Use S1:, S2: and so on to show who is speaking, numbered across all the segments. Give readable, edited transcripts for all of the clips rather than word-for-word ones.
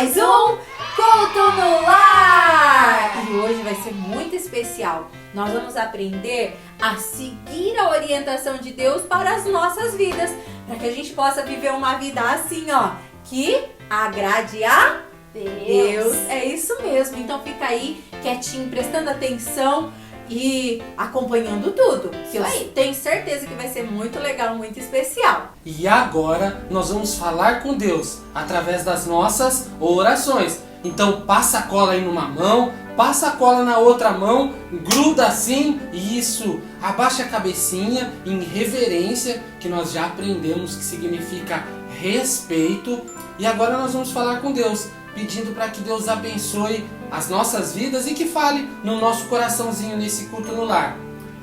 S1: mais um Culto no Lar! E hoje vai ser muito especial. Nós vamos aprender a seguir a orientação de Deus para as nossas vidas, para que a gente possa viver uma vida assim, ó, que agrade a Deus. É isso mesmo. Então fica aí quietinho, prestando atenção e acompanhando tudo. Que eu tenho certeza que vai ser muito legal, muito especial.
S2: E agora nós vamos falar com Deus através das nossas orações. Então passa a cola aí numa mão, passa a cola na outra mão, gruda assim, isso, abaixa a cabecinha em reverência, que nós já aprendemos que significa respeito. E agora nós vamos falar com Deus, pedindo para que Deus abençoe as nossas vidas e que fale no nosso coraçãozinho nesse culto no lar.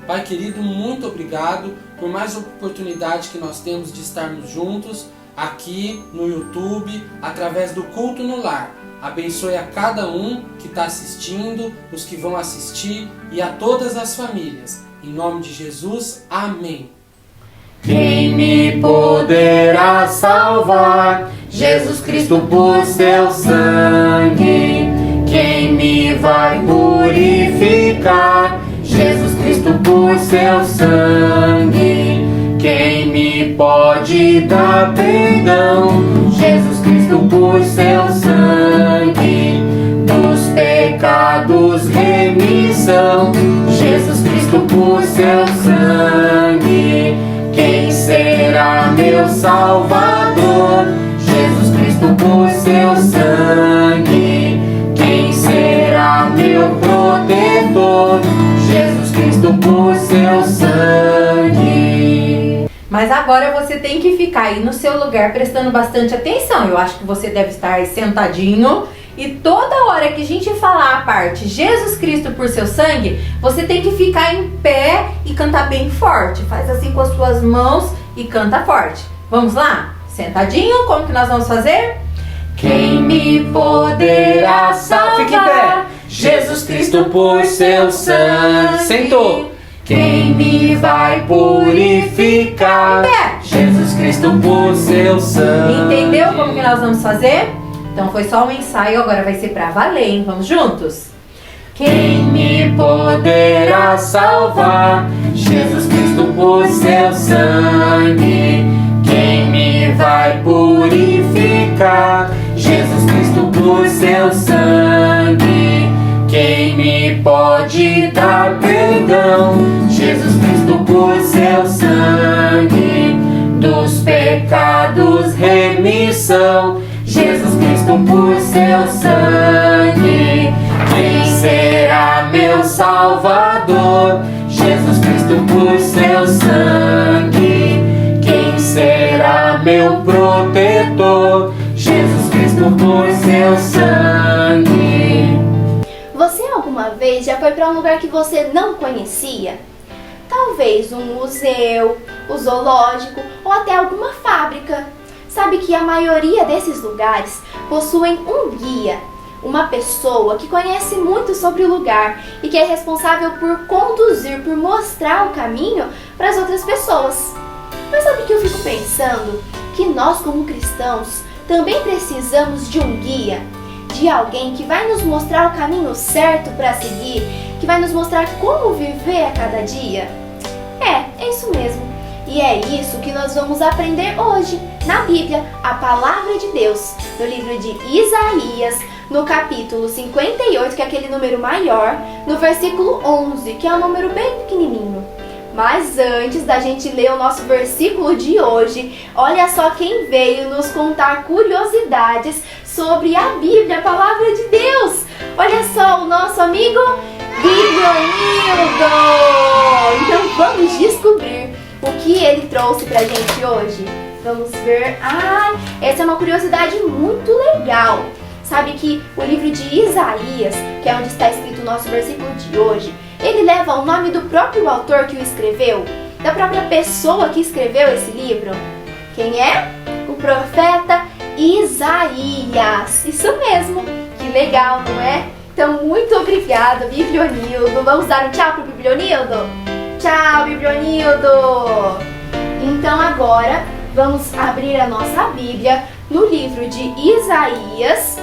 S2: Pai querido, muito obrigado por mais oportunidade que nós temos de estarmos juntos aqui no YouTube, através do culto no lar. Abençoe a cada um que está assistindo, os que vão assistir e a todas as famílias. Em nome de Jesus, amém.
S3: Quem me poderá salvar? Jesus Cristo por seu sangue. Quem me vai purificar? Jesus Cristo por seu sangue. Quem me pode dar perdão? Jesus Cristo por seu sangue. Dos pecados remissão. Jesus Cristo por seu sangue. Quem será meu Salvador? Jesus Cristo por seu sangue. Quem será meu protetor? Jesus Cristo por seu sangue.
S1: Mas agora você tem que ficar aí no seu lugar prestando bastante atenção. Eu acho que você deve estar aí sentadinho. E toda hora que a gente falar a parte Jesus Cristo por seu sangue, você tem que ficar em pé e cantar bem forte. Faz assim com as suas mãos e canta forte. Vamos lá? Sentadinho, como que nós vamos fazer?
S3: Quem me poderá salvar?
S2: Fique em pé.
S3: Jesus Cristo por seu sangue.
S2: Sentou.
S3: Quem me vai purificar?
S1: Em pé.
S3: Jesus Cristo por seu sangue.
S1: Entendeu como que nós vamos fazer? Então foi só um ensaio, agora vai ser pra valer, hein? Vamos juntos?
S3: Quem me poderá salvar? Jesus Cristo por seu sangue. Quem me vai purificar? Jesus Cristo por seu sangue. Quem me pode dar perdão? Jesus Cristo por seu sangue. Dos pecados remissão. Jesus Cristo por seu sangue. Quem será meu Salvador? Jesus Cristo por seu sangue. Quem será meu protetor? Jesus Cristo por seu sangue.
S4: Você alguma vez já foi para um lugar que você não conhecia? Talvez um museu, o zoológico ou até alguma fábrica. Sabe que a maioria desses lugares possuem um guia, uma pessoa que conhece muito sobre o lugar e que é responsável por conduzir, por mostrar o caminho para as outras pessoas. Mas sabe que eu fico pensando? Que nós como cristãos também precisamos de um guia, de alguém que vai nos mostrar o caminho certo para seguir, que vai nos mostrar como viver a cada dia. É isso mesmo. E é isso que nós vamos aprender hoje, na Bíblia, a Palavra de Deus, no livro de Isaías, no capítulo 58, que é aquele número maior, no versículo 11, que é um número bem pequenininho. Mas antes da gente ler o nosso versículo de hoje, olha só quem veio nos contar curiosidades sobre a Bíblia, a Palavra de Deus. Olha só, o nosso amigo Biblionildo! Então vamos descobrir o que ele trouxe pra gente hoje. Vamos ver. Essa é uma curiosidade muito legal. Sabe que o livro de Isaías, que é onde está escrito o nosso versículo de hoje, ele leva o nome do próprio autor que o escreveu, da própria pessoa que escreveu esse livro. Quem é? O profeta Isaías. Isso mesmo. Que legal, não é? Então, muito obrigada, Biblionildo. Vamos dar um tchau pro Biblionildo? Tchau, Biblionildo! Então agora vamos abrir a nossa Bíblia no livro de Isaías,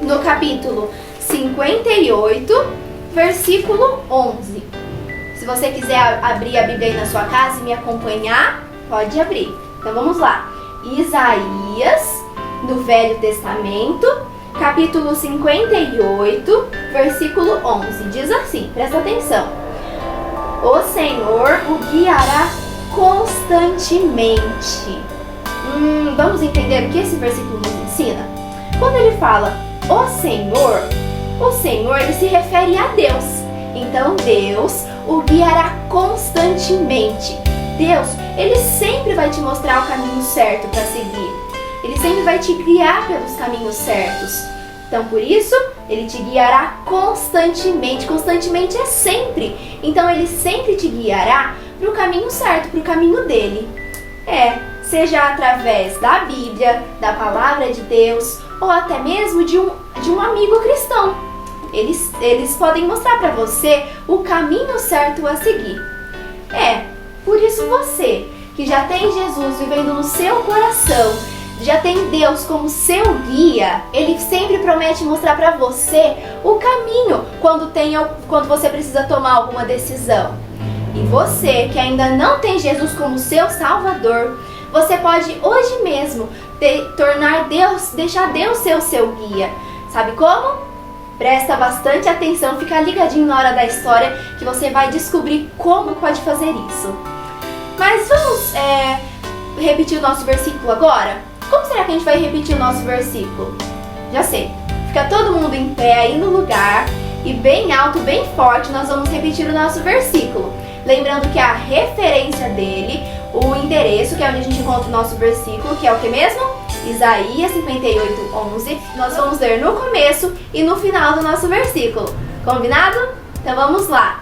S4: no capítulo 58, versículo 11. Se você quiser abrir a Bíblia aí na sua casa e me acompanhar, pode abrir. Então vamos lá. Isaías, no Velho Testamento, capítulo 58, versículo 11. Diz assim, presta atenção. O Senhor o guiará constantemente. Vamos entender o que esse versículo nos ensina? Quando ele fala o Senhor ele se refere a Deus. Então Deus o guiará constantemente. Deus, ele sempre vai te mostrar o caminho certo para seguir. Ele sempre vai te guiar pelos caminhos certos. Então, por isso, ele te guiará constantemente. Constantemente é sempre. Então, ele sempre te guiará para o caminho certo, para o caminho dele. Seja através da Bíblia, da Palavra de Deus, ou até mesmo de um amigo cristão. Eles podem mostrar para você o caminho certo a seguir. Por isso você, que já tem Jesus vivendo no seu coração, já tem Deus como seu guia, ele sempre promete mostrar para você o caminho quando você precisa tomar alguma decisão. E você que ainda não tem Jesus como seu Salvador, você pode hoje mesmo deixar Deus ser o seu guia. Sabe como? Presta bastante atenção, fica ligadinho na hora da história que você vai descobrir como pode fazer isso. Mas vamos repetir o nosso versículo agora? Como será que a gente vai repetir o nosso versículo? Já sei. Fica todo mundo em pé aí no lugar e bem alto, bem forte, nós vamos repetir o nosso versículo. Lembrando que a referência dele, o endereço, que é onde a gente encontra o nosso versículo, que é o que mesmo? Isaías 58, 11. Nós vamos ler no começo e no final do nosso versículo. Combinado? Então vamos lá.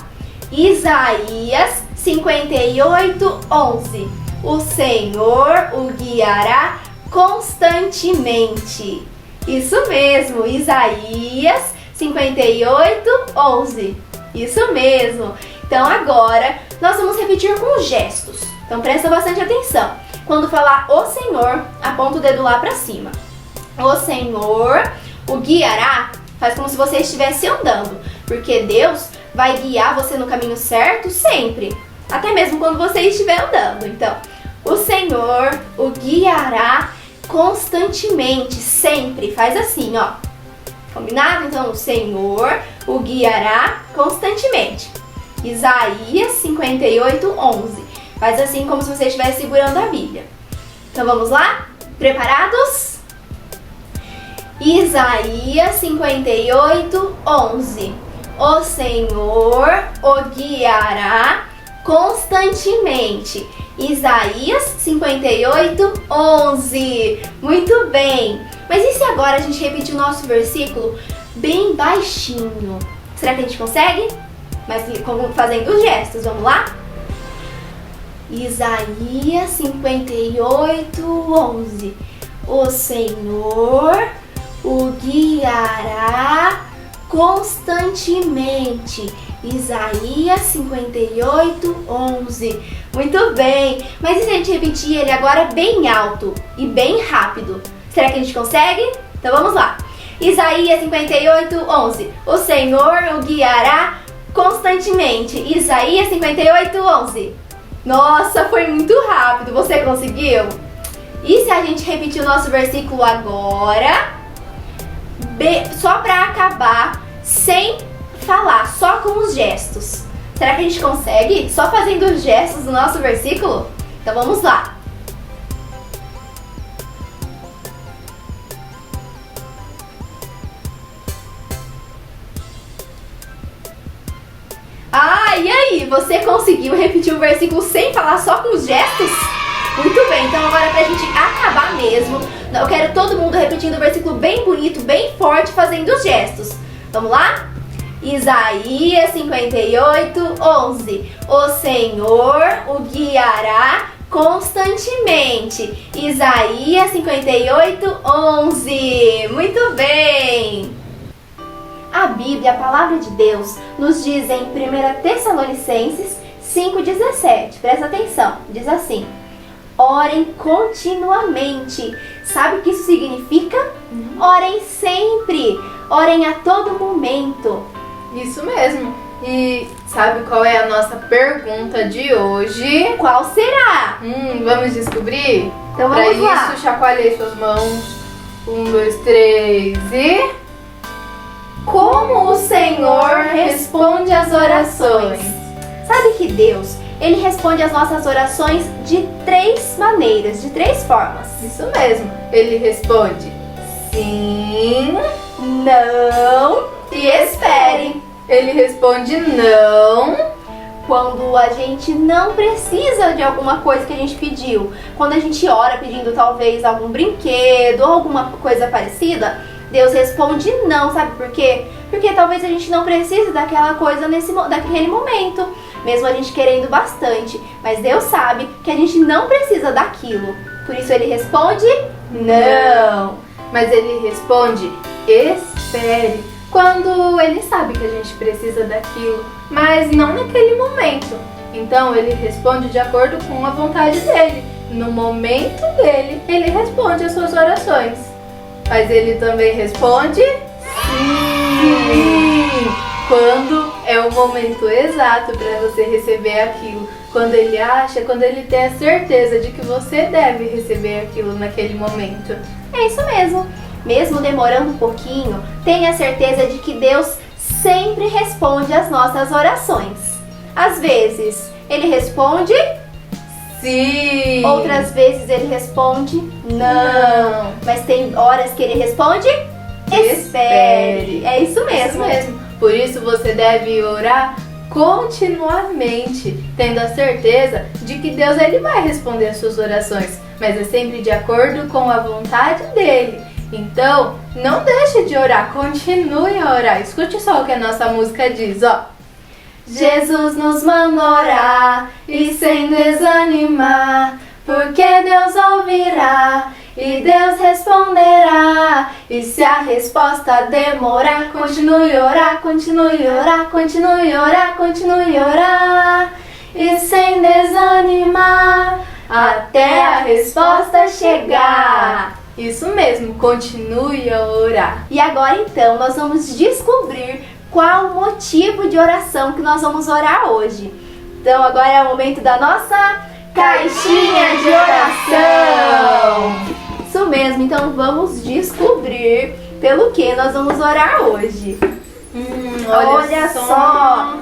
S4: Isaías 58, 11. O Senhor o guiará constantemente. Isso mesmo, Isaías 58, 11. Isso mesmo. Então agora nós vamos repetir com gestos. Então presta bastante atenção. Quando falar o Senhor, aponta o dedo lá para cima. O Senhor o guiará, faz como se você estivesse andando, porque Deus vai guiar você no caminho certo sempre, até mesmo quando você estiver andando. Então, o Senhor o guiará constantemente, sempre. Faz assim, ó. Combinado? Então, o Senhor o guiará constantemente. Isaías 58, 11. Faz assim como se você estivesse segurando a Bíblia. Então vamos lá? Preparados? Isaías 58, 11. O Senhor o guiará constantemente. Isaías 58, 11. Muito bem. Mas e se agora a gente repetir o nosso versículo bem baixinho? Será que a gente consegue? Mas fazendo os gestos, vamos lá? Isaías 58, 11. O Senhor o guiará constantemente. Isaías 58, 11. Muito bem. Mas e se a gente repetir ele agora bem alto e bem rápido? Será que a gente consegue? Então vamos lá. Isaías 58, 11. O Senhor o guiará constantemente. Isaías 58, 11. Nossa, foi muito rápido. Você conseguiu? E se a gente repetir o nosso versículo agora, só para acabar, sem falar, só com os gestos? Será que a gente consegue? Só fazendo os gestos do nosso versículo? Então vamos lá. E aí? Você conseguiu repetir o versículo sem falar, só com os gestos? Muito bem, então agora pra gente acabar mesmo, eu quero todo mundo repetindo o versículo bem bonito, bem forte, fazendo os gestos. Vamos lá? Isaías 58, 11. O Senhor o guiará constantemente. Isaías 58, 11. Muito bem! A Bíblia, a Palavra de Deus, nos diz em 1 Tessalonicenses 5,17. Presta atenção, diz assim: orem continuamente. Sabe o que isso significa? Orem sempre, orem a todo momento.
S5: Isso mesmo. E sabe qual é a nossa pergunta de hoje?
S4: Qual será?
S5: Vamos descobrir?
S4: Então
S5: Para
S4: vamos lá.
S5: isso, chacoalhei suas mãos. 1, 2, 3 e...
S4: Como o Senhor responde às orações? Sabe que Deus, Ele responde às nossas orações de 3 maneiras, de 3 formas.
S5: Isso mesmo. Ele responde sim,
S4: Não e espere.
S5: ele responde não,
S4: Quando a gente não precisa de alguma coisa que a gente pediu. Quando a gente ora pedindo talvez algum brinquedo ou alguma coisa parecida, Deus responde não, sabe por quê? Porque talvez a gente não precise daquela coisa daquele momento, mesmo a gente querendo bastante. Mas Deus sabe que a gente não precisa daquilo. Por isso Ele responde não.
S5: mas ele responde espere, quando ele sabe que a gente precisa daquilo, mas não naquele momento. Então ele responde de acordo com a vontade dele. No momento dele, ele responde as suas orações. Mas ele também responde sim, quando é o momento exato para você receber aquilo. Quando ele tem a certeza de que você deve receber aquilo naquele momento.
S4: É isso mesmo. Mesmo demorando um pouquinho, tenha certeza de que Deus sempre responde às nossas orações. Às vezes, Ele responde,
S5: Sim!
S4: outras vezes Ele responde não. Mas tem horas que Ele responde espere. É isso mesmo.
S5: Isso mesmo. Por isso você deve orar continuamente, tendo a certeza de que Deus ele vai responder as suas orações, mas é sempre de acordo com a vontade dele. Então, não deixe de orar, continue a orar. Escute só o que a nossa música diz, ó.
S4: Jesus nos manda orar e sem desanimar, porque Deus ouvirá e Deus responderá. E se a resposta demorar, continue a orar, continue a orar, continue a orar, continue a orar. E sem desanimar, até a resposta chegar.
S5: Isso mesmo, continue a orar.
S4: E agora então nós vamos descobrir qual o motivo de oração que nós vamos orar hoje. Então agora é o momento da nossa caixinha de oração. Isso mesmo, então vamos descobrir pelo que nós vamos orar hoje. Olha só.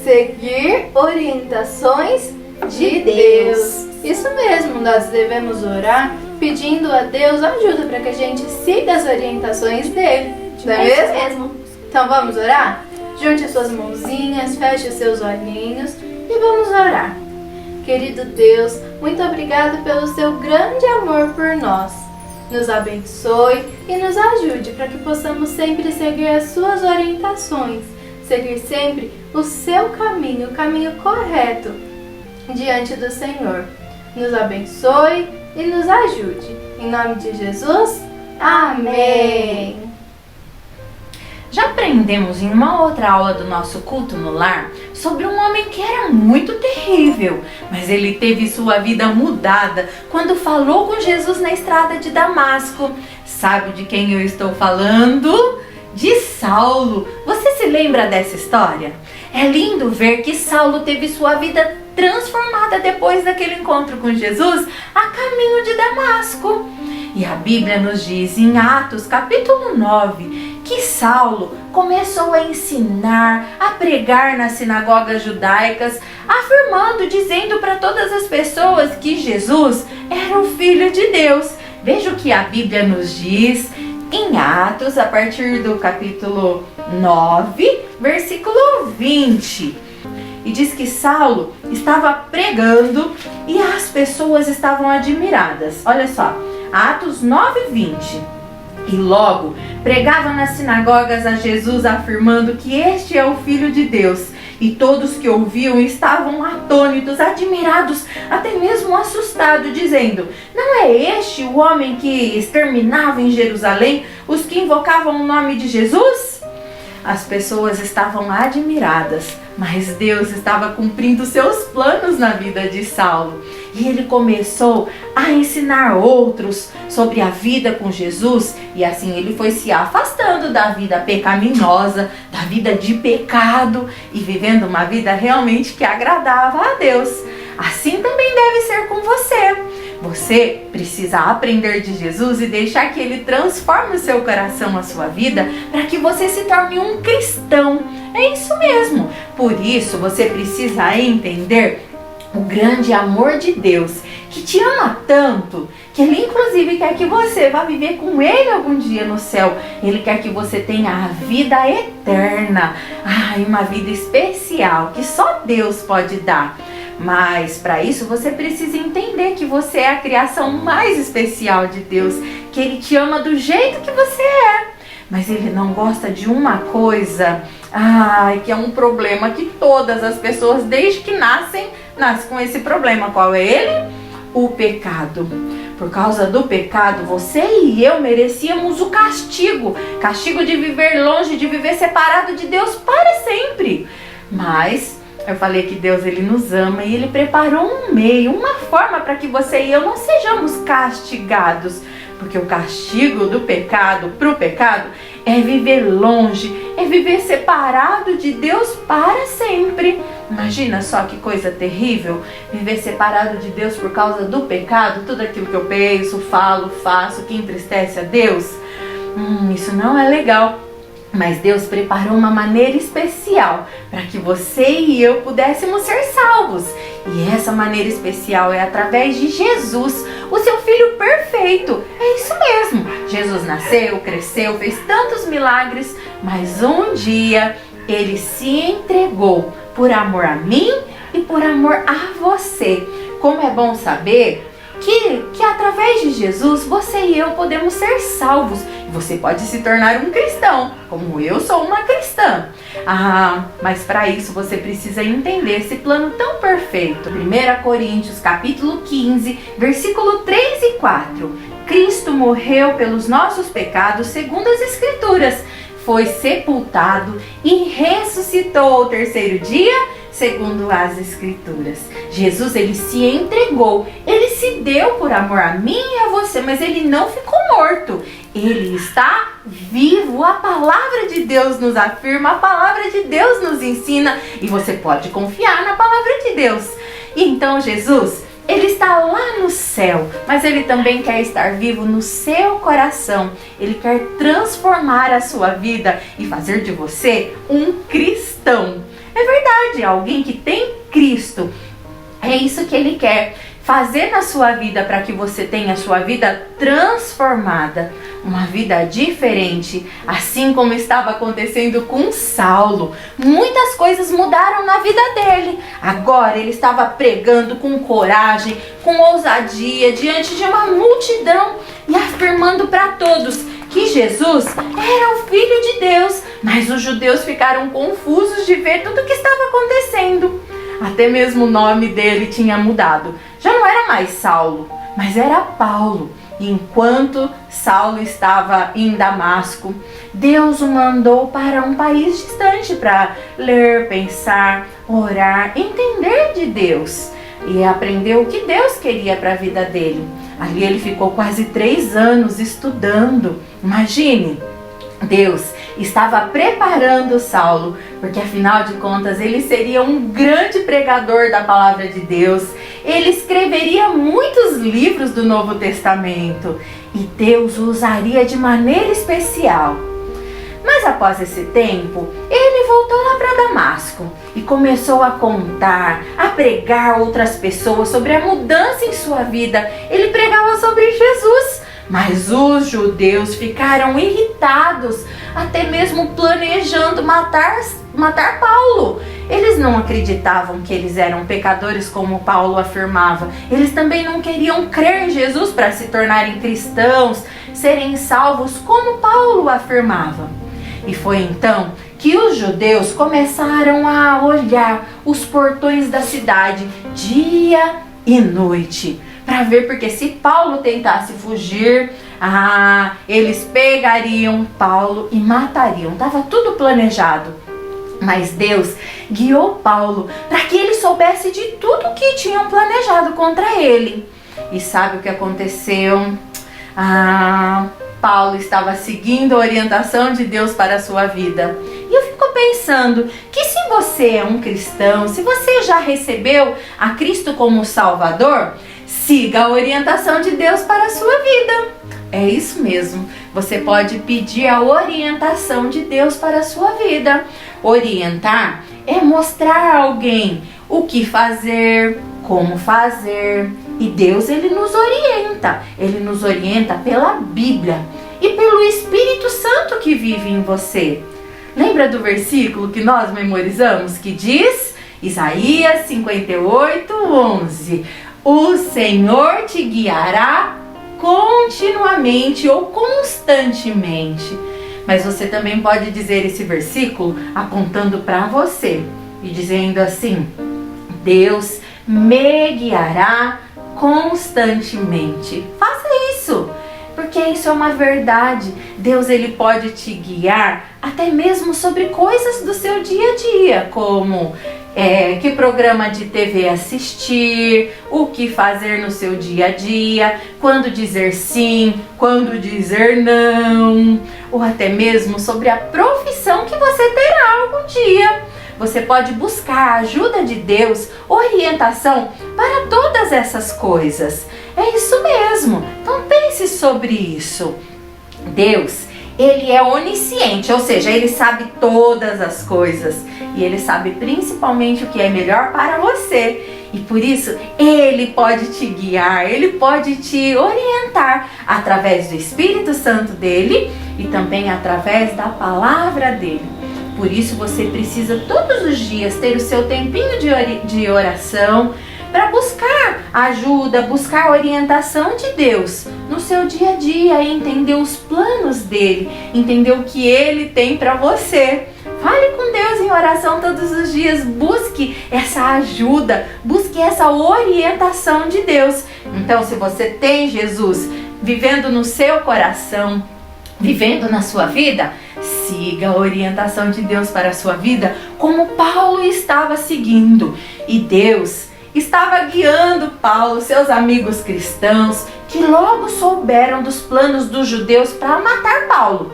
S5: Seguir orientações de Deus. Isso mesmo, nós devemos orar pedindo a Deus ajuda para que a gente siga as orientações dele. Não é
S4: Isso
S5: mesmo?
S4: mesmo.
S5: Então vamos orar? Junte as suas mãozinhas, feche os seus olhinhos e vamos orar. Querido Deus, muito obrigado pelo seu grande amor por nós. Nos abençoe e nos ajude para que possamos sempre seguir as suas orientações, seguir sempre o seu caminho, o caminho correto diante do Senhor. Nos abençoe e nos ajude. Em nome de Jesus, amém.
S6: Já aprendemos em uma outra aula do nosso culto no lar sobre um homem que era muito terrível, mas ele teve sua vida mudada quando falou com Jesus na estrada de Damasco. Sabe de quem eu estou falando? De Saulo. Você se lembra dessa história? É lindo ver que Saulo teve sua vida transformada depois daquele encontro com Jesus a caminho de Damasco. E a Bíblia nos diz em Atos capítulo 9 que Saulo começou a ensinar, a pregar nas sinagogas judaicas, afirmando, dizendo para todas as pessoas que Jesus era o Filho de Deus. Veja o que a Bíblia nos diz em Atos, a partir do capítulo 9, versículo 20. E diz que Saulo estava pregando e as pessoas estavam admiradas. Olha só, Atos 9, 20. E logo pregava nas sinagogas a Jesus, afirmando que este é o Filho de Deus. E todos que ouviam estavam atônitos, admirados, até mesmo assustados, dizendo: não é este o homem que exterminava em Jerusalém os que invocavam o nome de Jesus? As pessoas estavam admiradas, Mas Deus estava cumprindo seus planos na vida de Saulo. E ele começou a ensinar outros sobre a vida com Jesus. E assim ele foi se afastando da vida pecaminosa, da vida de pecado, e vivendo uma vida realmente que agradava a Deus. Assim também deve ser com você. Você precisa aprender de Jesus e deixar que Ele transforme o seu coração, a sua vida, para que você se torne um cristão. É isso mesmo. Por isso, você precisa entender o grande amor de Deus, que te ama tanto, que Ele inclusive quer que você vá viver com Ele algum dia no céu. Ele quer que você tenha a vida eterna. Uma vida especial que só Deus pode dar. Mas para isso você precisa entender que você é a criação mais especial de Deus, que Ele te ama do jeito que você é. Mas Ele não gosta de uma coisa, que é um problema que todas as pessoas desde que nascem com esse problema. Qual é ele? O pecado. Por causa do pecado, você e eu merecíamos o castigo de viver longe, de viver separado de Deus para sempre. Mas eu falei que Deus, Ele nos ama e Ele preparou um meio, uma forma para que você e eu não sejamos castigados. Porque o castigo do pecado, para o pecado, é viver longe, é viver separado de Deus para sempre. Imagina só que coisa terrível, viver separado de Deus por causa do pecado, tudo aquilo que eu penso, falo, faço, que entristece a Deus. Isso não é legal. Mas Deus preparou uma maneira especial para que você e eu pudéssemos ser salvos. E essa maneira especial é através de Jesus, o seu Filho perfeito. É isso mesmo. Jesus nasceu, cresceu, fez tantos milagres, mas um dia Ele se entregou por amor a mim e por amor a você. Como é bom saber que através de Jesus você e eu podemos ser salvos. E você pode se tornar um cristão, como eu sou uma cristã. Mas para isso você precisa entender esse plano tão perfeito. 1 Coríntios capítulo 15, versículo 3 e 4. Cristo morreu pelos nossos pecados segundo as Escrituras, foi sepultado e ressuscitou ao terceiro dia segundo as Escrituras. Jesus, Ele se entregou, Ele se deu por amor a mim e a você, mas Ele não ficou morto. Ele está vivo. A palavra de Deus nos afirma, a palavra de Deus nos ensina e você pode confiar na palavra de Deus. Então Jesus, Ele está lá no céu, mas Ele também quer estar vivo no seu coração. Ele quer transformar a sua vida e fazer de você um cristão. É verdade, alguém que tem Cristo. É isso que Ele quer fazer na sua vida para que você tenha a sua vida transformada, uma vida diferente, assim como estava acontecendo com Saulo. Muitas coisas mudaram na vida dele. Agora ele estava pregando com coragem, com ousadia, diante de uma multidão e afirmando para todos que Jesus era o Filho de Deus. Mas os judeus ficaram confusos de ver tudo o que estava acontecendo. Até mesmo o nome dele tinha mudado. Já não era mais Saulo, mas era Paulo. E enquanto Saulo estava em Damasco, Deus o mandou para um país distante para ler, pensar, orar, entender de Deus e aprender o que Deus queria para a vida dele. Ali ele ficou quase 3 anos estudando. Imagine, Deus estava preparando Saulo, porque afinal de contas ele seria um grande pregador da palavra de Deus. Ele escreveria muitos livros do Novo Testamento e Deus o usaria de maneira especial. Mas após esse tempo, ele voltou lá para Damasco e começou a contar, a pregar outras pessoas sobre a mudança em sua vida. Ele pregava sobre Jesus. Mas os judeus ficaram irritados, até mesmo planejando matar Paulo. Eles não acreditavam que eles eram pecadores como Paulo afirmava. Eles também não queriam crer em Jesus para se tornarem cristãos, serem salvos como Paulo afirmava. E foi então que os judeus começaram a olhar os portões da cidade dia e noite para ver, porque se Paulo tentasse fugir, eles pegariam Paulo e matariam. Estava tudo planejado. Mas Deus guiou Paulo para que ele soubesse de tudo o que tinham planejado contra ele. E sabe o que aconteceu? Paulo estava seguindo a orientação de Deus para a sua vida. E eu fico pensando que se você é um cristão, se você já recebeu a Cristo como Salvador, siga a orientação de Deus para a sua vida. É isso mesmo. Você pode pedir a orientação de Deus para a sua vida. Orientar é mostrar a alguém o que fazer, como fazer. E Deus, Ele nos orienta. Ele nos orienta pela Bíblia e pelo Espírito Santo que vive em você. Lembra do versículo que nós memorizamos que diz, Isaías 58:11, o Senhor te guiará continuamente ou constantemente. Mas você também pode dizer esse versículo apontando para você e dizendo assim: Deus me guiará constantemente. Faça isso, porque isso é uma verdade. Deus, ele pode te guiar até mesmo sobre coisas do seu dia a dia, como que programa de TV assistir, o que fazer no seu dia a dia, quando dizer sim, quando dizer não, ou até mesmo sobre a profissão que você terá algum dia. Você pode buscar a ajuda de Deus, orientação para todas essas coisas. É isso mesmo. Então pense sobre isso. Deus, ele é onisciente, ou seja, ele sabe todas as coisas. E ele sabe principalmente o que é melhor para você. E por isso, ele pode te guiar, ele pode te orientar através do Espírito Santo dele e também através da palavra dele. Por isso você precisa todos os dias ter o seu tempinho de oração para buscar ajuda, buscar orientação de Deus no seu dia a dia e entender os planos dele, entender o que ele tem para você. Fale com Deus em oração todos os dias, busque essa ajuda, busque essa orientação de Deus. Então, se você tem Jesus vivendo no seu coração, vivendo na sua vida, siga a orientação de Deus para a sua vida, como Paulo estava seguindo. E Deus estava guiando Paulo, seus amigos cristãos, que logo souberam dos planos dos judeus para matar Paulo.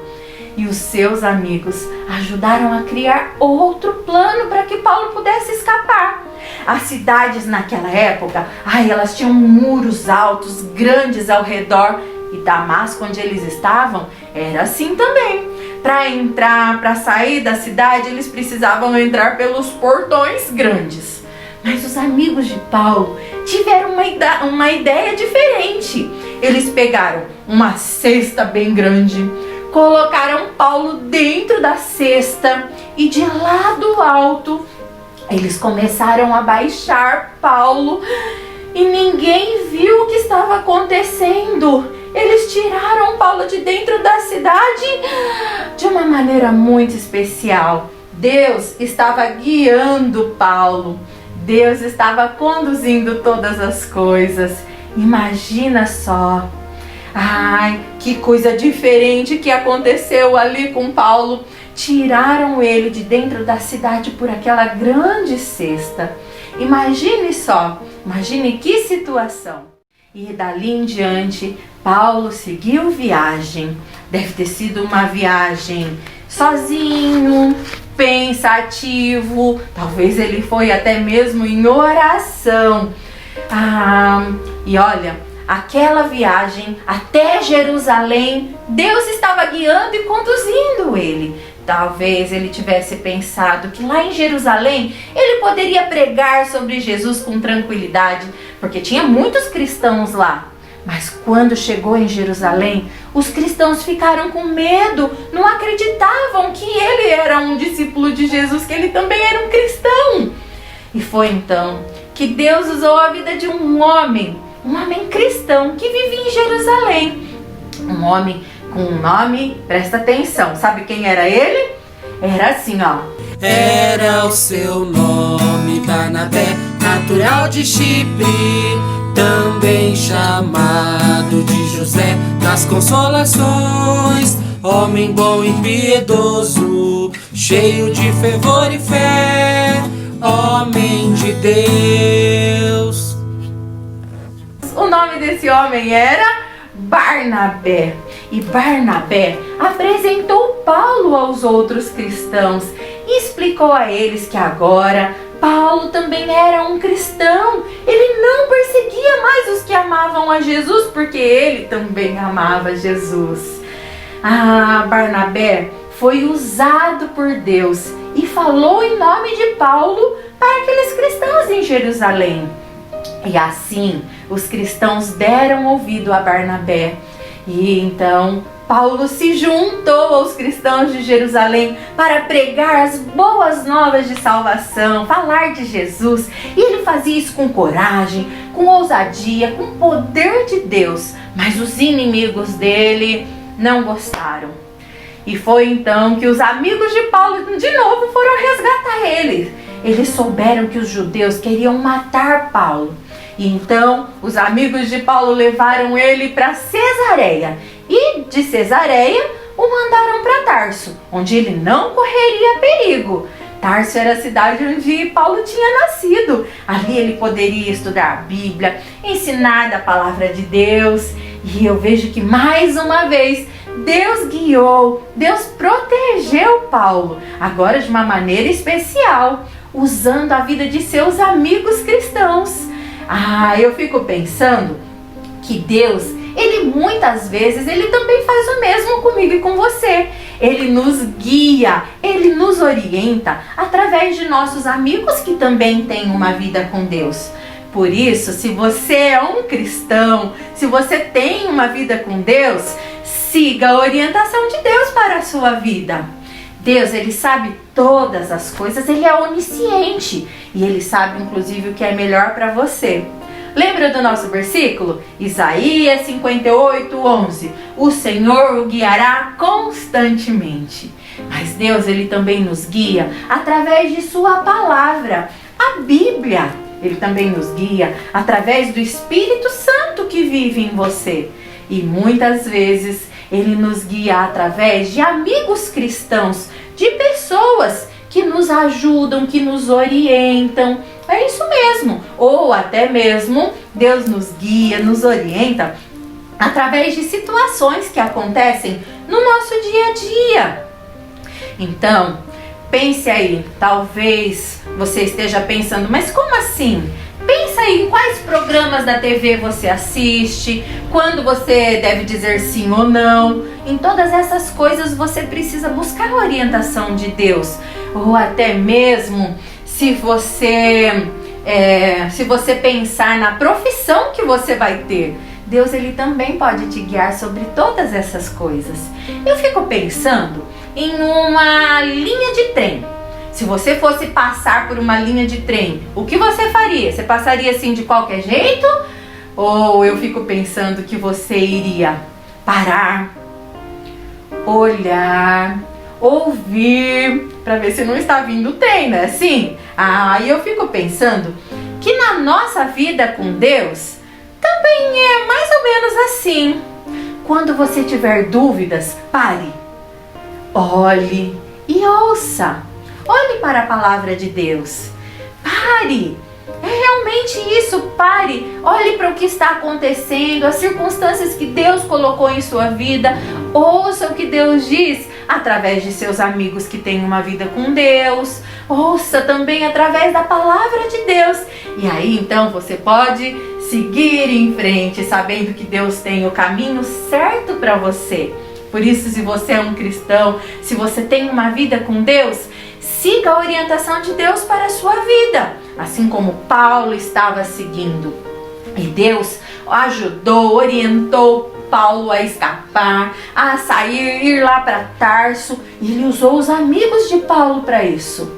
S6: E os seus amigos ajudaram a criar outro plano para que Paulo pudesse escapar. As cidades naquela época, elas tinham muros altos, grandes ao redor. E Damasco, onde eles estavam, era assim também. Para entrar, para sair da cidade, eles precisavam entrar pelos portões grandes. Mas os amigos de Paulo tiveram uma ideia diferente. Eles pegaram uma cesta bem grande, colocaram Paulo dentro da cesta e de lá do alto eles começaram a baixar Paulo e ninguém viu o que estava acontecendo. Eles tiraram Paulo de dentro da cidade de uma maneira muito especial. Deus estava guiando Paulo. Deus estava conduzindo todas as coisas. Imagina só. Que coisa diferente que aconteceu ali com Paulo. Tiraram ele de dentro da cidade por aquela grande cesta. Imagine só, imagine que situação. E dali em diante, Paulo seguiu viagem. Deve ter sido uma viagem sozinho, pensativo. Talvez ele foi até mesmo em oração. E olha, aquela viagem até Jerusalém, Deus estava guiando e conduzindo ele. Talvez ele tivesse pensado que lá em Jerusalém ele poderia pregar sobre Jesus com tranquilidade, porque tinha muitos cristãos lá. Mas quando chegou em Jerusalém, os cristãos ficaram com medo, não acreditavam que ele era um discípulo de Jesus, que ele também era um cristão. E foi então que Deus usou a vida de um homem cristão que vivia em Jerusalém. Um homem com um nome, presta atenção, sabe quem era ele? Era assim, ó.
S3: Era o seu nome Barnabé, natural de Chipre, também chamado de José das Consolações, homem bom e piedoso, cheio de fervor e fé, homem de Deus.
S6: O nome desse homem era Barnabé. E Barnabé apresentou Paulo aos outros cristãos e explicou a eles que agora Paulo também era um cristão. Ele não perseguia mais os que amavam a Jesus, porque ele também amava Jesus. Barnabé foi usado por Deus e falou em nome de Paulo para aqueles cristãos em Jerusalém. E assim, os cristãos deram ouvido a Barnabé. E então, Paulo se juntou aos cristãos de Jerusalém para pregar as boas novas de salvação, falar de Jesus. E ele fazia isso com coragem, com ousadia, com poder de Deus. Mas os inimigos dele não gostaram. E foi então que os amigos de Paulo de novo foram resgatar ele. Eles souberam que os judeus queriam matar Paulo. E então os amigos de Paulo levaram ele para Cesareia. E de Cesareia o mandaram para Tarso, onde ele não correria perigo. Tarso era a cidade onde Paulo tinha nascido. Ali ele poderia estudar a Bíblia, ensinar da palavra de Deus. E eu vejo que mais uma vez Deus guiou, Deus protegeu Paulo, agora de uma maneira especial, usando a vida de seus amigos cristãos. Eu fico pensando que Deus, Ele muitas vezes, Ele também faz o mesmo comigo e com você. Ele nos guia, Ele nos orienta através de nossos amigos que também têm uma vida com Deus. Por isso, se você é um cristão, se você tem uma vida com Deus, siga a orientação de Deus para a sua vida. Deus, Ele sabe todas as coisas, Ele é onisciente e Ele sabe inclusive o que é melhor para você. Lembra do nosso versículo? Isaías 58:11. O Senhor o guiará constantemente. Mas Deus, Ele também nos guia através de sua palavra, a Bíblia. Ele também nos guia através do Espírito Santo que vive em você. E muitas vezes Ele nos guia através de amigos cristãos, de pessoas que nos ajudam, que nos orientam. É isso mesmo. Ou até mesmo Deus nos guia, nos orienta através de situações que acontecem no nosso dia a dia. Então, pense aí, talvez você esteja pensando, mas como assim? Pensa aí em quais programas da TV você assiste, quando você deve dizer sim ou não. Em todas essas coisas você precisa buscar a orientação de Deus. Ou até mesmo se você pensar na profissão que você vai ter, Deus, Ele também pode te guiar sobre todas essas coisas. Eu fico pensando em uma linha de trem. Se você fosse passar por uma linha de trem, o que você faria? Você passaria assim de qualquer jeito? Ou eu fico pensando que você iria parar, olhar, ouvir, para ver se não está vindo o trem, né? Assim? E eu fico pensando que na nossa vida com Deus também é mais ou menos assim. Quando você tiver dúvidas, pare, olhe e ouça. Olhe para a palavra de Deus. Pare. É realmente isso. Pare. Olhe para o que está acontecendo, as circunstâncias que Deus colocou em sua vida. Ouça o que Deus diz através de seus amigos que têm uma vida com Deus. Ouça também através da palavra de Deus. E aí então você pode seguir em frente, sabendo que Deus tem o caminho certo para você. Por isso, se você é um cristão, se você tem uma vida com Deus, siga a orientação de Deus para a sua vida, assim como Paulo estava seguindo. E Deus ajudou, orientou Paulo a escapar, a sair, ir lá para Tarso. E ele usou os amigos de Paulo para isso.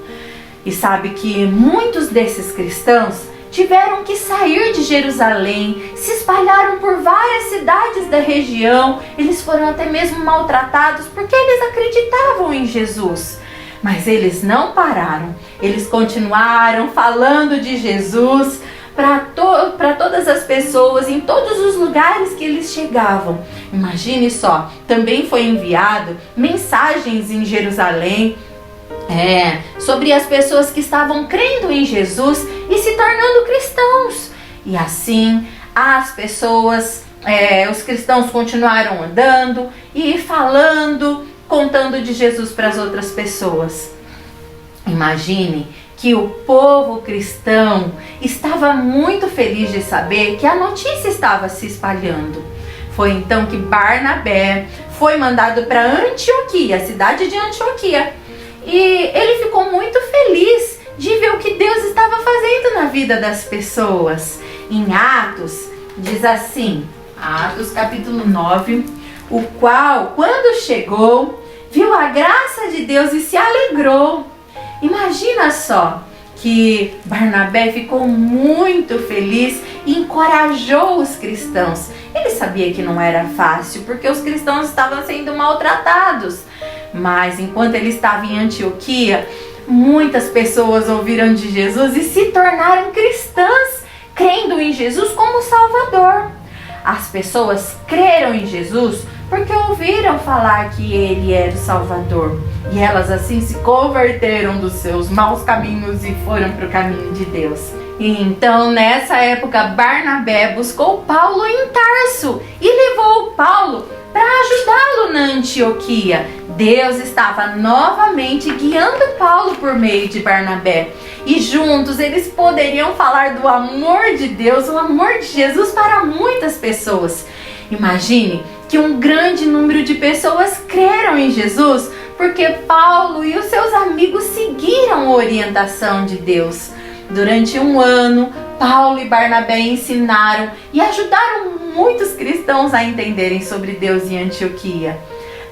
S6: E sabe que muitos desses cristãos tiveram que sair de Jerusalém, se espalharam por várias cidades da região. Eles foram até mesmo maltratados porque eles acreditavam em Jesus. Mas eles não pararam, eles continuaram falando de Jesus para todas as pessoas, em todos os lugares que eles chegavam. Imagine só, também foi enviado mensagens em Jerusalém sobre as pessoas que estavam crendo em Jesus e se tornando cristãos. E assim as pessoas, os cristãos continuaram andando e falando, contando de Jesus para as outras pessoas. Imagine que o povo cristão estava muito feliz de saber que a notícia estava se espalhando. Foi então que Barnabé foi mandado para Antioquia, a cidade de Antioquia. E ele ficou muito feliz de ver o que Deus estava fazendo na vida das pessoas. Em Atos, diz assim, Atos capítulo 9, o qual, quando chegou, viu a graça de Deus e se alegrou. Imagina só que Barnabé ficou muito feliz e encorajou os cristãos. Ele sabia que não era fácil, porque os cristãos estavam sendo maltratados. Mas enquanto ele estava em Antioquia, muitas pessoas ouviram de Jesus e se tornaram cristãs, crendo em Jesus como Salvador. As pessoas creram em Jesus porque ouviram falar que ele era o Salvador. E elas assim se converteram dos seus maus caminhos e foram para o caminho de Deus. E então, nessa época, Barnabé buscou Paulo em Tarso e levou Paulo para ajudá-lo na Antioquia. Deus estava novamente guiando Paulo por meio de Barnabé. E juntos eles poderiam falar do amor de Deus, o amor de Jesus para muitas pessoas. Imagine que um grande número de pessoas creram em Jesus porque Paulo e os seus amigos seguiram a orientação de Deus. Durante um ano, Paulo e Barnabé ensinaram e ajudaram muitos cristãos a entenderem sobre Deus em Antioquia.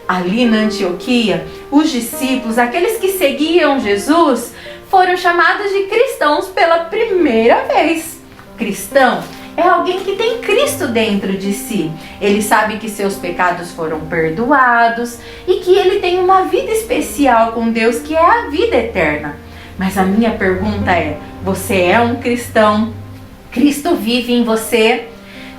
S6: Ali na Antioquia, os discípulos, aqueles que seguiam Jesus, foram chamados de cristãos pela primeira vez. Cristão é alguém que tem Cristo dentro de si. Ele sabe que seus pecados foram perdoados e que ele tem uma vida especial com Deus, que é a vida eterna. Mas a minha pergunta é: você é um cristão? Cristo vive em você?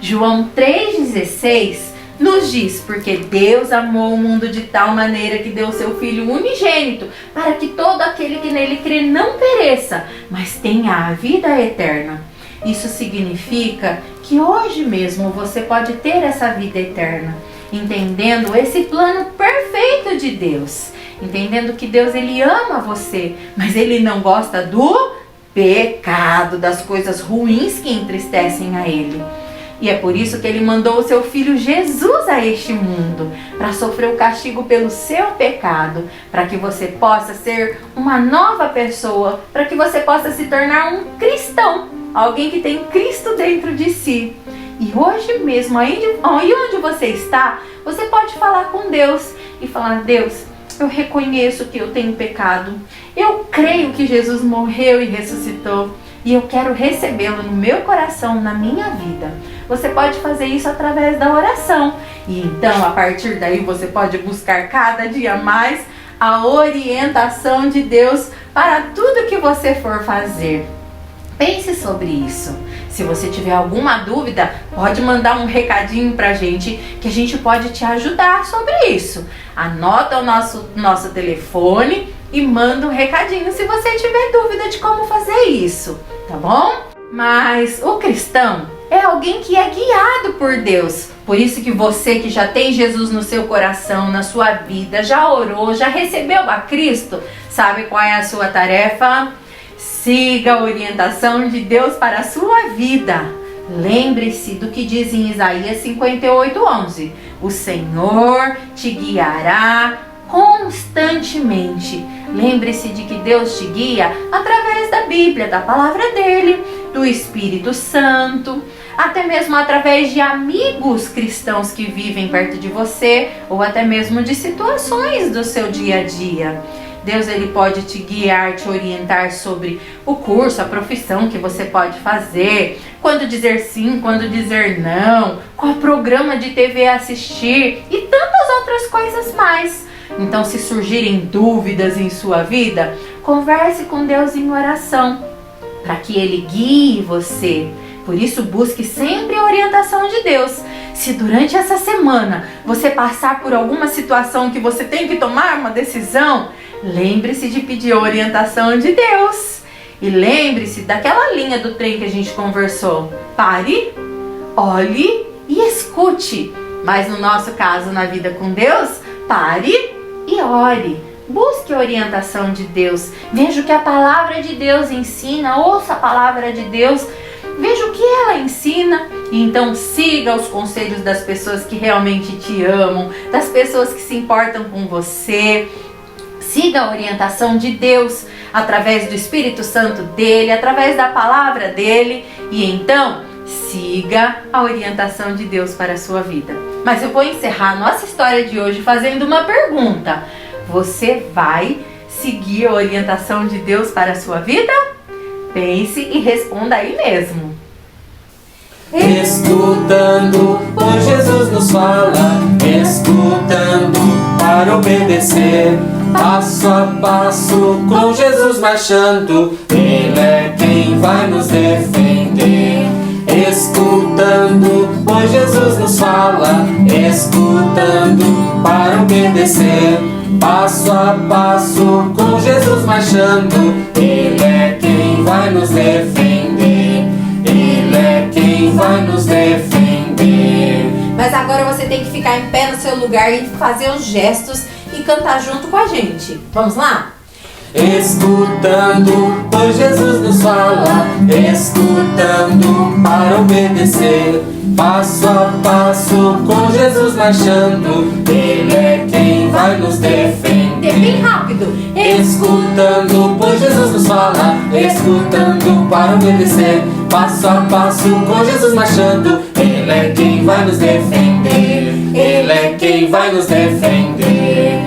S6: João 3,16 nos diz: porque Deus amou o mundo de tal maneira que deu seu Filho unigênito, para que todo aquele que nele crê não pereça, mas tenha a vida eterna. Isso significa que hoje mesmo você pode ter essa vida eterna, entendendo esse plano perfeito de Deus, entendendo que Deus ele ama você, mas ele não gosta do pecado, das coisas ruins que entristecem a ele. E é por isso que ele mandou o seu Filho Jesus a este mundo, para sofrer o castigo pelo seu pecado, para que você possa ser uma nova pessoa, para que você possa se tornar um cristão, alguém que tem Cristo dentro de si. E hoje mesmo, aí onde você está, você pode falar com Deus e falar: Deus, eu reconheço que eu tenho pecado, eu creio que Jesus morreu e ressuscitou, e eu quero recebê-lo no meu coração, na minha vida. Você pode fazer isso através da oração. E então, a partir daí, você pode buscar cada dia mais a orientação de Deus para tudo que você for fazer. Pense sobre isso. Se você tiver alguma dúvida, pode mandar um recadinho pra gente, que a gente pode te ajudar sobre isso. Anota o nosso telefone e manda um recadinho se você tiver dúvida de como fazer isso, tá bom? Mas o cristão é alguém que é guiado por Deus. Por isso que você que já tem Jesus no seu coração, na sua vida, já orou, já recebeu a Cristo, sabe qual é a sua tarefa? Siga a orientação de Deus para a sua vida. Lembre-se do que diz em Isaías 58:11. O Senhor te guiará constantemente. Lembre-se de que Deus te guia através da Bíblia, da palavra dele, do Espírito Santo, até mesmo através de amigos cristãos que vivem perto de você, ou até mesmo de situações do seu dia a dia. Deus ele pode te guiar, te orientar sobre o curso, a profissão que você pode fazer, quando dizer sim, quando dizer não, qual programa de TV assistir e tantas outras coisas mais. Então, se surgirem dúvidas em sua vida, converse com Deus em oração, para que Ele guie você. Por isso, busque sempre a orientação de Deus. Se durante essa semana você passar por alguma situação que você tem que tomar uma decisão, lembre-se de pedir a orientação de Deus. E lembre-se daquela linha do trem que a gente conversou. Pare, olhe e escute. Mas no nosso caso, na vida com Deus, pare e ore. Busque a orientação de Deus. Veja o que a palavra de Deus ensina. Ouça a palavra de Deus. Veja o que ela ensina. E então siga os conselhos das pessoas que realmente te amam, das pessoas que se importam com você. Siga a orientação de Deus através do Espírito Santo dele, através da palavra dele. E então, siga a orientação de Deus para a sua vida. Mas eu vou encerrar a nossa história de hoje fazendo uma pergunta. Você vai seguir a orientação de Deus para a sua vida? Pense e responda aí mesmo.
S3: Escutando, pois Jesus nos fala, escutando para obedecer, passo a passo com Jesus marchando, Ele é quem vai nos defender. Escutando, pois Jesus nos fala, escutando para obedecer, passo a passo com Jesus marchando, Ele é quem vai nos defender. Ele é quem vai nos defender.
S1: Mas agora você tem que ficar em pé no seu lugar e fazer os gestos e cantar junto com a gente. Vamos lá?
S3: Escutando, pois Jesus nos fala, escutando para obedecer, passo a passo com Jesus marchando, Ele é quem vai nos defender.
S1: Bem rápido.
S3: Escutando, pois Jesus nos fala, escutando para obedecer, passo a passo com Jesus marchando, Ele é quem vai nos defender. Ele é quem vai nos defender.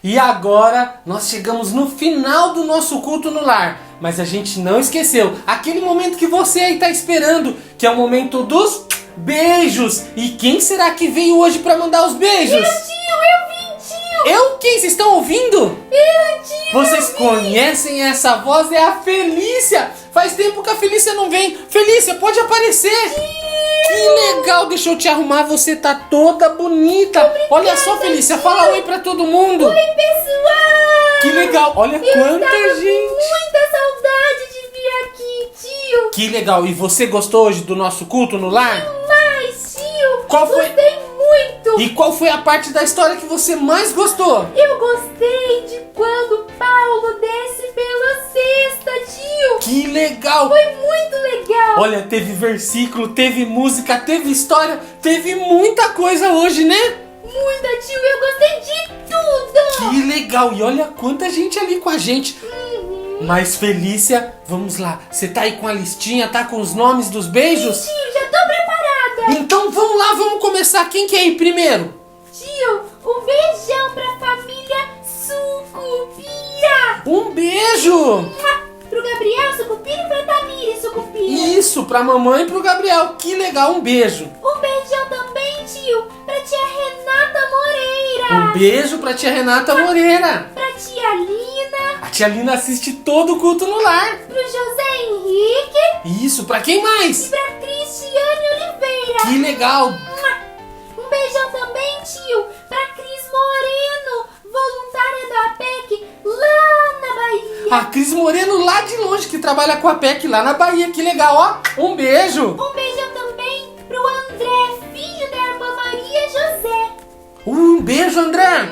S2: E agora nós chegamos no final do nosso culto no lar. Mas a gente não esqueceu aquele momento que você aí está esperando, que é o momento dos beijos. E quem será que veio hoje para mandar os beijos?
S1: Eu vim, tio.
S2: Eu? Quem? Vocês estão ouvindo?
S1: Eu, tio.
S2: Vocês conhecem essa voz? É a Felícia. Faz tempo que a Felícia não vem. Felícia, pode aparecer. Que legal, deixa eu te arrumar, você tá toda bonita.
S1: Obrigada,
S2: olha só, Felícia,
S1: tio.
S2: fala oi pra todo mundo.
S1: Oi, pessoal.
S2: Que legal, olha quanta gente.
S1: Muita saudade de vir aqui, tio.
S2: Que legal, e você gostou hoje do nosso culto no lar?
S1: Mas, tio,
S2: Qual foi?
S1: gostei muito.
S2: E qual foi a parte da história que você mais gostou?
S1: Eu gostei de quando Paulo desce pela cesta, tio.
S2: Que legal.
S1: Foi muito legal.
S2: Olha, teve versículo, teve música, teve história, teve muita coisa hoje, né?
S1: Muita, tio, eu gostei de tudo.
S2: Que legal, e olha quanta gente ali com a gente. Mas Felícia, vamos lá, você tá aí com a listinha, tá com os nomes dos beijos?
S1: Tio, já tô preparada.
S2: Então vamos lá, vamos começar. Quem quer ir primeiro?
S1: Tio, um beijão pra família Sucupira.
S2: Um beijo!
S1: Pro Gabriel Sucupira e pra Tamires Sucupira.
S2: Isso, pra mamãe e pro Gabriel. Que legal, um beijo.
S1: Um beijão também, tio, pra tia Renata Moreira.
S2: Um beijo pra tia Renata Moreira.
S1: Pra tia Lina.
S2: A tia Lina assiste todo o culto no lar.
S1: Pro José Henrique.
S2: Isso, pra quem
S1: E
S2: mais?
S1: pra Cristiane Oliveira.
S2: Que legal.
S1: Um beijão também, tio, pra Cris Moreno, voluntária da APEC lá na Bahia.
S2: A Cris Moreno lá de longe, que trabalha com a PEC lá na Bahia. Que legal, ó. Um beijo.
S1: Um beijão também pro André, filho da irmã Maria José.
S2: Um beijo, André.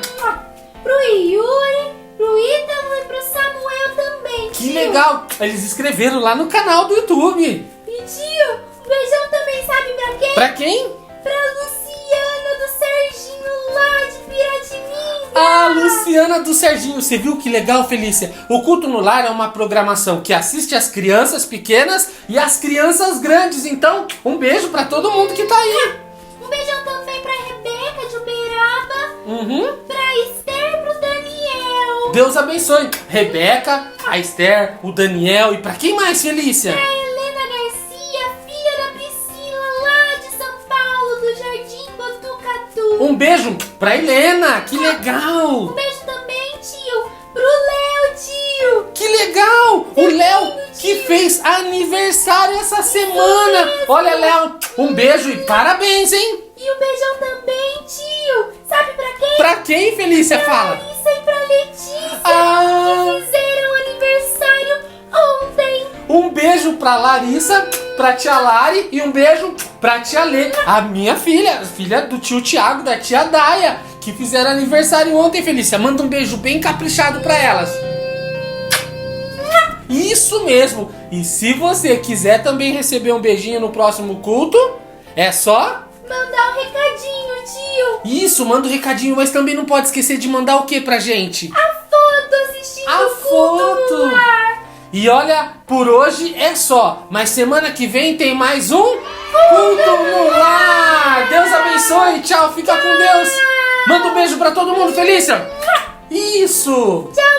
S1: Pro Yuri, pro Ítalo e pro Samuel também,
S2: Que
S1: tio.
S2: legal. Eles escreveram lá no canal do YouTube.
S1: E tio, um beijão também, sabe pra quem?
S2: Pra quem?
S1: Pra Luciana do Serginho lá de Piratininga.
S2: A Luciana do Serginho. Você viu que legal, Felícia? O Culto no Lar é uma programação que assiste as crianças pequenas e as crianças grandes. Então, um beijo pra todo mundo que tá aí.
S1: Um beijão também pra Rebeca de Uberaba. Pra Esther e pro Daniel.
S2: Deus abençoe. Rebeca, a Esther, o Daniel e pra quem mais, Felícia?
S1: Pra Helena Garcia, filha da Priscila lá de São Paulo, do Jardim Botucatu.
S2: Um beijo pra Helena. Que legal.
S1: Um beijo também, tio, pro Léo, tio.
S2: Que legal. O Léo que fez aniversário essa semana. Olha, Léo, um beijo e parabéns, hein?
S1: E um beijão também, tio. Sabe pra quem?
S2: Pra quem, Felícia? Fala.
S1: Larissa e pra
S4: Letícia,
S2: Ah,
S4: que fizeram aniversário ontem.
S2: um beijo pra Larissa, pra tia Lari e um beijo pra tia Lê, a minha filha, filha do tio Tiago, da tia Daia, que fizeram aniversário ontem, Felícia. Manda um beijo bem caprichado pra elas. Isso mesmo. E se você quiser também receber um beijinho no próximo culto, é só...
S4: Mandar um recadinho, tio.
S2: Isso, manda um recadinho, mas também não pode esquecer de mandar o que pra gente?
S4: A foto assistindo
S2: A
S4: o culto
S2: foto.
S4: no lar.
S2: E olha, por hoje é só. Mas semana que vem tem mais um Culto no Lar. Deus abençoe, tchau, fica com Deus. Manda um beijo pra todo mundo, Felícia. Isso.
S4: Tchau,